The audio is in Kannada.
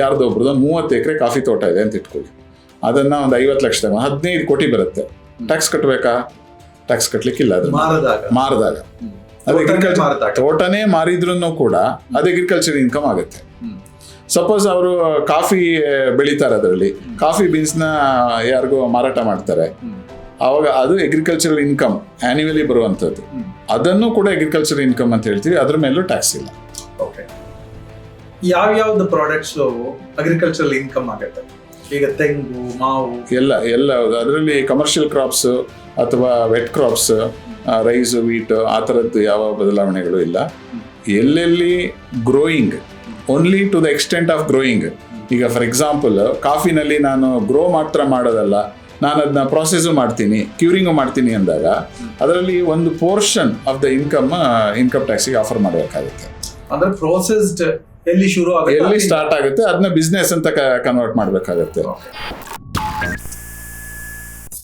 ಯಾರ್ದೋ ಒಬ್ರದ್ದು 30 ಎಕರೆ ಕಾಫಿ ತೋಟ ಇದೆ ಅಂತ ಇಟ್ಕೊಳ್ಳಿ, ಅದನ್ನ ಒಂದು 50 ಲಕ್ಷ 15 ಕೋಟಿ ಬರುತ್ತೆ. ಟ್ಯಾಕ್ಸ್ ಕಟ್ಟಬೇಕಾ? ಟ್ಯಾಕ್ಸ್ ಕಟ್ಲಿಕ್ಕಿಲ್ಲ. ಅದು ಮಾರಿದಾಗ ಅದು ಅಗ್ರಿಕಲ್ಚರ್ ತೋಟನೇ ಮಾರಿದ್ರು ಕೂಡ ಅದು ಅಗ್ರಿಕಲ್ಚರ್ ಇನ್ಕಮ್ ಆಗುತ್ತೆ. ಸಪೋಸ್ ಅವರು ಕಾಫಿ ಬೆಳೀತಾರೆ, ಅದರಲ್ಲಿ ಕಾಫಿ ಬೀನ್ಸ್ನ ಯಾರಿಗೋ ಮಾರಾಟ ಮಾಡ್ತಾರೆ, ಆವಾಗ ಅದು ಅಗ್ರಿಕಲ್ಚರಲ್ ಇನ್ಕಮ್ ಆನ್ಯುವಲಿ ಬರುವಂಥದ್ದು. ಅದನ್ನು ಕೂಡ ಅಗ್ರಿಕಲ್ಚರ್ ಇನ್ಕಮ್ ಅಂತ ಹೇಳ್ತೀವಿ. ಅದ್ರ ಮೇಲೂ ಟ್ಯಾಕ್ಸ್ ಇಲ್ಲ. ಯಾವ್ಯಾವ್ದು ಪ್ರಾಡಕ್ಟ್ಸ್ ಅಗ್ರಿಕಲ್ಚರಲ್ ಇನ್ಕಮ್ ಆಗುತ್ತೆ? ಈಗ ತೆಂಗು, ಮಾವು ಎಲ್ಲ ಅದರಲ್ಲಿ ಕಮರ್ಷಿಯಲ್ ಕ್ರಾಪ್ಸ್ ಅಥವಾ ವೆಟ್ ಕ್ರಾಪ್ಸ್, ರೈಸ್, ವೀಟ್, ಆ ಥರದ್ದು ಯಾವ ಬದಲಾವಣೆಗಳು ಇಲ್ಲ. ಎಲ್ಲೆಲ್ಲಿ growing, only to the extent of growing. ಈಗ ಫಾರ್ ಎಕ್ಸಾಂಪಲ್ ಕಾಫಿನಲ್ಲಿ ನಾನು ಗ್ರೋ ಮಾತ್ರ ಮಾಡೋದಲ್ಲ, ನಾನು ಅದನ್ನ ಪ್ರಾಸೆಸ್ ಮಾಡ್ತೀನಿ, ಕ್ಯೂರಿಂಗು ಮಾಡ್ತೀನಿ ಅಂದಾಗ ಅದರಲ್ಲಿ ಒಂದು ಪೋರ್ಷನ್ ಆಫ್ ದ ಇನ್ಕಮ್ ಟ್ಯಾಕ್ಸಿಗೆ ಆಫರ್ ಮಾಡಬೇಕಾಗುತ್ತೆ. ಅಂದ್ರೆ ಪ್ರೋಸೆಸ್ಡ್ ಎಲ್ಲಿ ಶುರು ಆಗುತ್ತೆ, ಎಲ್ಲಿ ಸ್ಟಾರ್ಟ್ ಆಗುತ್ತೆ ಅದನ್ನ ಬಿಸ್ನೆಸ್ ಅಂತ ಕನ್ವರ್ಟ್ ಮಾಡಬೇಕಾಗುತ್ತೆ.